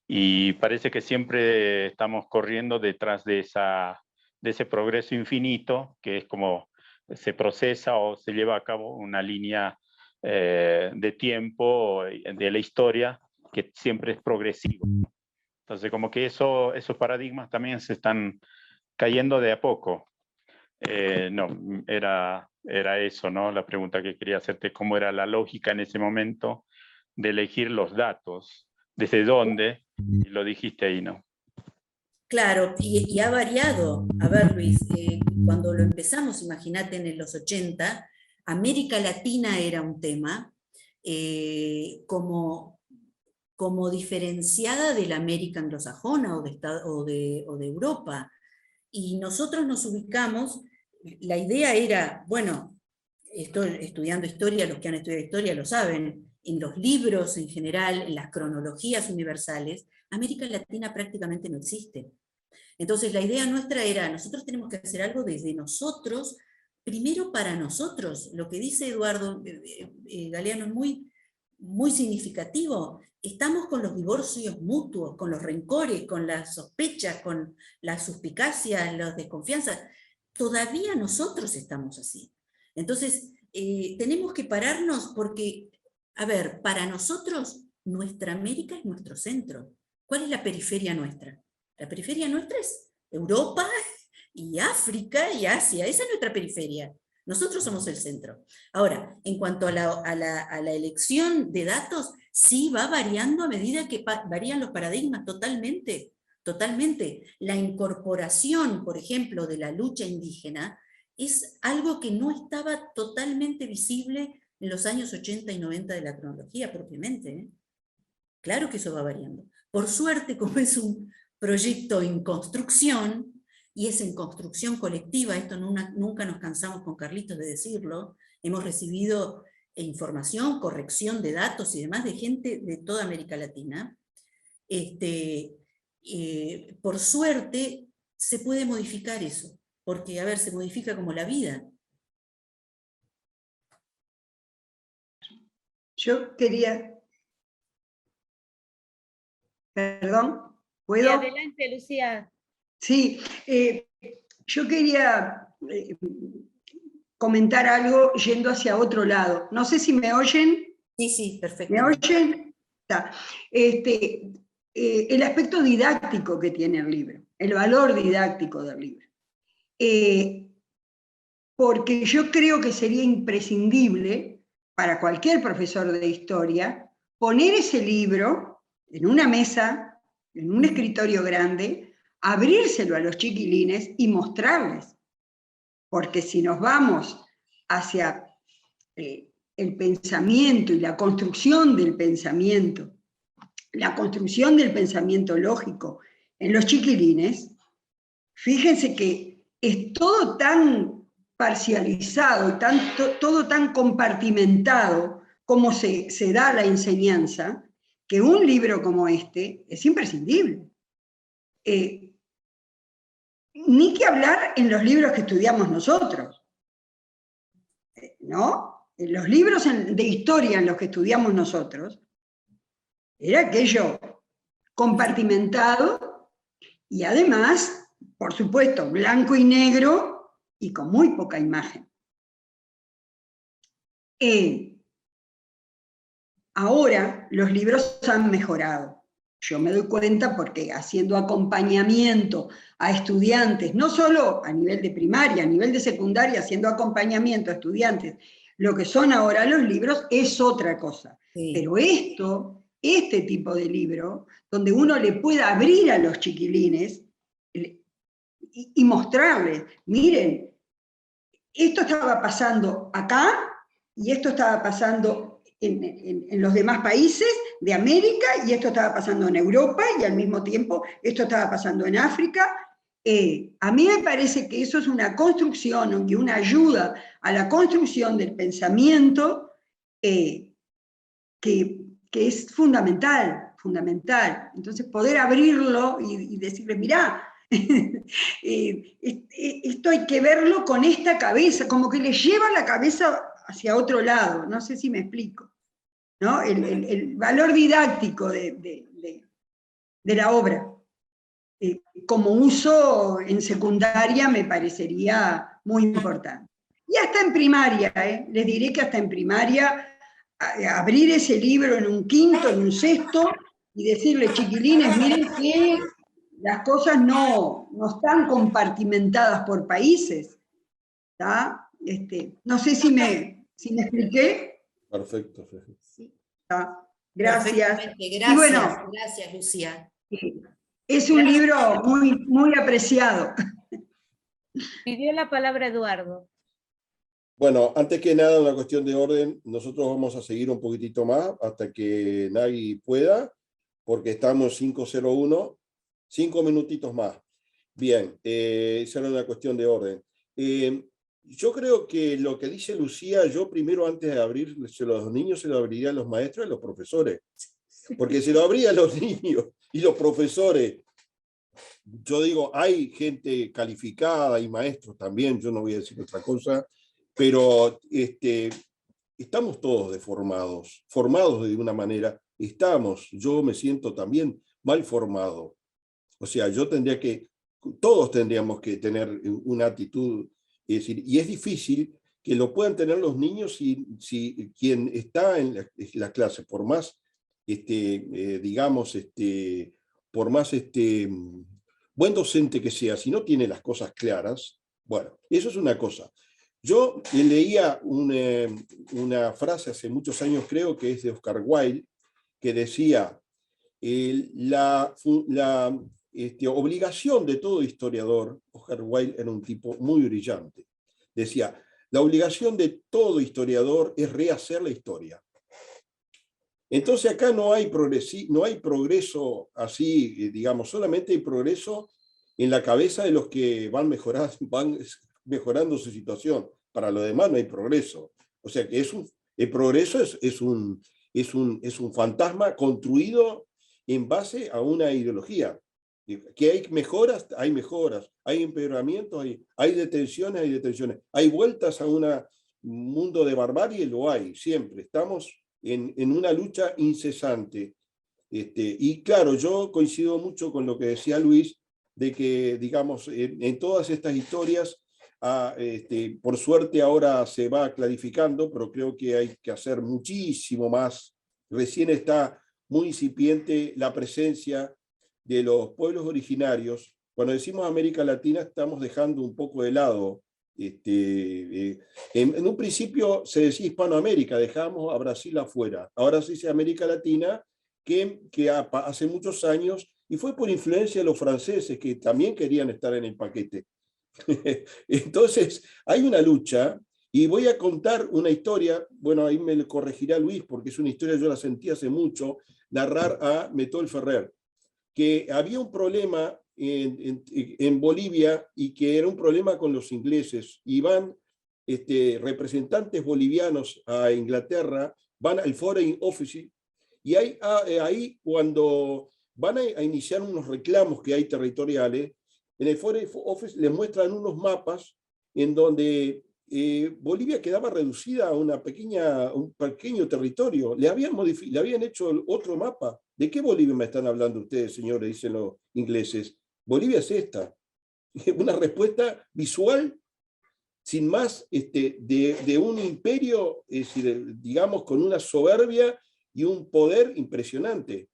y parece que siempre estamos corriendo detrás de ese progreso infinito, que es como se procesa o se lleva a cabo una línea de tiempo de la historia que siempre es progresivo. Entonces, como que esos paradigmas también se están cayendo de a poco. No, era eso, ¿no? La pregunta que quería hacerte, ¿cómo era la lógica en ese momento de elegir los datos? ¿Desde dónde? Y lo dijiste ahí, ¿no? Claro, y ha variado. A ver, Luis, cuando lo empezamos, imagínate en los 80, América Latina era un tema como diferenciada de la América anglosajona o de Europa. Y nosotros nos ubicamos, la idea era, bueno, estudiando historia, los que han estudiado historia lo saben, en los libros en general, en las cronologías universales, América Latina prácticamente no existe. Entonces la idea nuestra era, nosotros tenemos que hacer algo desde nosotros, primero para nosotros. Lo que dice Eduardo Galeano es muy significativo. Estamos con los divorcios mutuos, con los rencores, con las sospechas, con las suspicacias, las desconfianzas. Todavía nosotros estamos así. Entonces, tenemos que pararnos porque, a ver, para nosotros, nuestra América es nuestro centro. ¿Cuál es la periferia nuestra? La periferia nuestra es Europa y África y Asia. Esa es nuestra periferia. Nosotros somos el centro. Ahora, en cuanto a la elección de datos, sí va variando a medida que varían los paradigmas totalmente. Totalmente. La incorporación, por ejemplo, de la lucha indígena es algo que no estaba totalmente visible en los años 80 y 90 de la cronología propiamente, ¿eh? Claro que eso va variando. Por suerte, como es un proyecto en construcción, y es en construcción colectiva, esto nunca nos cansamos con Carlitos de decirlo, hemos recibido información, corrección de datos y demás de gente de toda América Latina. Por suerte se puede modificar eso, porque, a ver, se modifica como la vida. Yo quería... Perdón, ¿puedo? Sí, adelante, Lucía. Sí, yo quería comentar algo yendo hacia otro lado. No sé si me oyen. Sí, perfecto. ¿Me oyen? Está. El aspecto didáctico que tiene el libro, el valor didáctico del libro. Porque yo creo que sería imprescindible para cualquier profesor de historia poner ese libro en una mesa, en un escritorio grande, abrírselo a los chiquilines y mostrarles. Porque si nos vamos hacia el pensamiento y la construcción del pensamiento lógico en los chiquilines, fíjense que es todo tan parcializado, todo tan compartimentado como se da la enseñanza, que un libro como este es imprescindible. Ni que hablar en los libros que estudiamos nosotros, ¿no? En los libros de historia en los que estudiamos nosotros, era aquello compartimentado y además, por supuesto, blanco y negro y con muy poca imagen. Ahora los libros han mejorado. Yo me doy cuenta porque haciendo acompañamiento a estudiantes, no solo a nivel de primaria, a nivel de secundaria, haciendo acompañamiento a estudiantes, Lo que son ahora los libros es otra cosa. Sí. Pero este tipo de libro, donde uno le pueda abrir a los chiquilines y mostrarles, miren, esto estaba pasando acá y esto estaba pasando en los demás países de América y esto estaba pasando en Europa y al mismo tiempo esto estaba pasando en África. A mí me parece que eso es una construcción y una ayuda a la construcción del pensamiento que es fundamental. Entonces poder abrirlo y decirle, mirá, esto hay que verlo con esta cabeza, como que le lleva la cabeza hacia otro lado, no sé si me explico, ¿no? El valor didáctico de la obra. Como uso en secundaria me parecería muy importante. Y hasta en primaria, les diré que hasta en primaria, abrir ese libro en un quinto, en un sexto, y decirle, chiquilines, miren que las cosas no están compartimentadas por países. ¿Tá? No sé si me expliqué. Perfecto. Sí. Gracias. Gracias, bueno, gracias, Lucía. Es un libro muy, muy apreciado. Pidió la palabra Eduardo. Bueno, antes que nada, una cuestión de orden, nosotros vamos a seguir un poquitito más hasta que nadie pueda, porque estamos 5:01, 5 minutitos más. Bien, esa era una cuestión de orden. Yo creo que lo que dice Lucía, yo primero antes de abrir a los niños se lo abriría a los maestros y a los profesores, porque se lo abría a los niños y los profesores. Yo digo, hay gente calificada y maestros también, yo no voy a decir otra cosa, pero estamos todos deformados, formados de una manera, yo me siento también mal formado. O sea, todos tendríamos que tener una actitud, es decir, y es difícil que lo puedan tener los niños si quien está en las clases, por más, digamos, por más buen docente que sea, si no tiene las cosas claras, bueno, eso es una cosa. Yo leía una frase hace muchos años, creo que es de Oscar Wilde, que decía, la obligación de todo historiador, Oscar Wilde era un tipo muy brillante, decía, la obligación de todo historiador es rehacer la historia. Entonces acá no hay progreso así, digamos, solamente hay progreso en la cabeza de los que van mejorando su situación. Para lo demás no hay progreso. O sea que el progreso es un fantasma construido en base a una ideología. Que hay mejoras, hay empeoramientos, hay detenciones, hay vueltas a un mundo de barbarie, lo hay, siempre. Estamos en una lucha incesante. Y claro, yo coincido mucho con lo que decía Luis, de que, digamos, en todas estas historias, por suerte ahora se va clarificando, pero creo que hay que hacer muchísimo más. Recién está muy incipiente la presencia de los pueblos originarios. Cuando decimos América Latina, estamos dejando un poco de lado. En un principio se decía Hispanoamérica, dejamos a Brasil afuera. Ahora se dice América Latina, que hace muchos años, y fue por influencia de los franceses, que también querían estar en el paquete. Entonces, hay una lucha, y voy a contar una historia, bueno, ahí me corregirá Luis, porque es una historia, yo la sentí hace mucho, narrar a Metol Ferrer, que había un problema en Bolivia y que era un problema con los ingleses, y van representantes bolivianos a Inglaterra, van al Foreign Office, y ahí cuando van a iniciar unos reclamos que hay territoriales, en el Foreign Office les muestran unos mapas en donde Bolivia quedaba reducida a un pequeño territorio. Le habían hecho otro mapa. ¿De qué Bolivia me están hablando ustedes, señores? Dicen los ingleses. Bolivia es esta. Una respuesta visual, sin más, de un imperio, es decir, digamos, con una soberbia y un poder impresionante.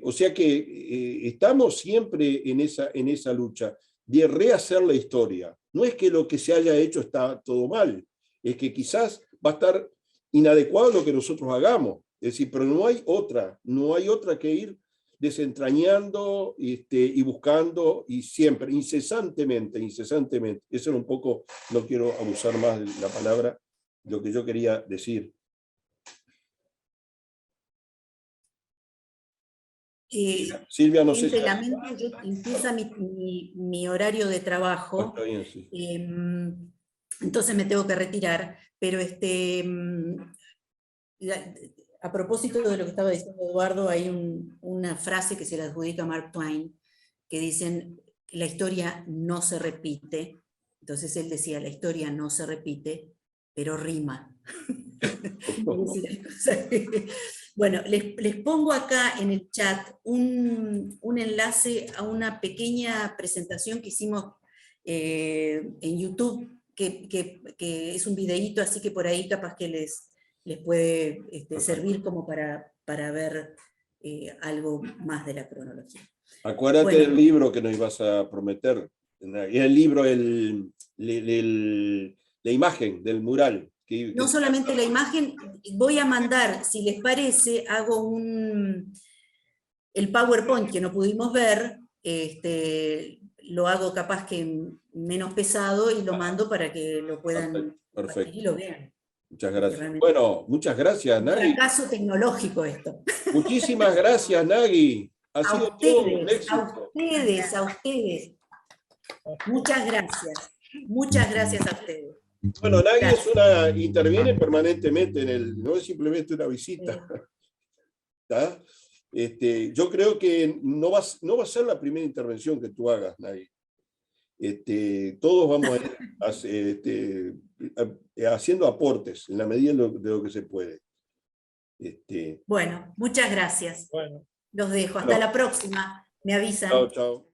O sea que estamos siempre en esa lucha de rehacer la historia. No es que lo que se haya hecho está todo mal, es que quizás va a estar inadecuado lo que nosotros hagamos. Es decir, pero no hay otra que ir desentrañando y buscando, y siempre, incesantemente. Eso era un poco, no quiero abusar más de la palabra, lo que yo quería decir. Silvia, no sé si... Yo empieza mi horario de trabajo, Está bien, sí. Entonces me tengo que retirar, pero a propósito de lo que estaba diciendo Eduardo, hay una frase que se le adjudica a Mark Twain, que dicen, la historia no se repite. Entonces él decía, la historia no se repite, pero rima. Bueno, les pongo acá en el chat un enlace a una pequeña presentación que hicimos en YouTube, que es un videíto, así que por ahí capaz que les puede servir como para ver algo más de la cronología. Acuérdate del libro que nos ibas a prometer. El libro, la imagen del mural. No solamente la imagen, voy a mandar, si les parece, hago el PowerPoint que no pudimos ver, lo hago capaz que menos pesado y lo mando para que lo puedan Perfecto. y lo vean. Muchas gracias. Bueno, muchas gracias, Nagui. Un fracaso tecnológico esto. Muchísimas gracias, Nagui. Ha sido todo un éxito. A ustedes. Muchas gracias. Muchas gracias a ustedes. Bueno, Nagui interviene permanentemente no es simplemente una visita. ¿Está? Yo creo que no va a ser la primera intervención que tú hagas, Nagui. Todos vamos a ir haciendo aportes en la medida de lo que se puede. Bueno, muchas gracias. Bueno. Los dejo. Hasta la próxima. Me avisan. Chao, chao.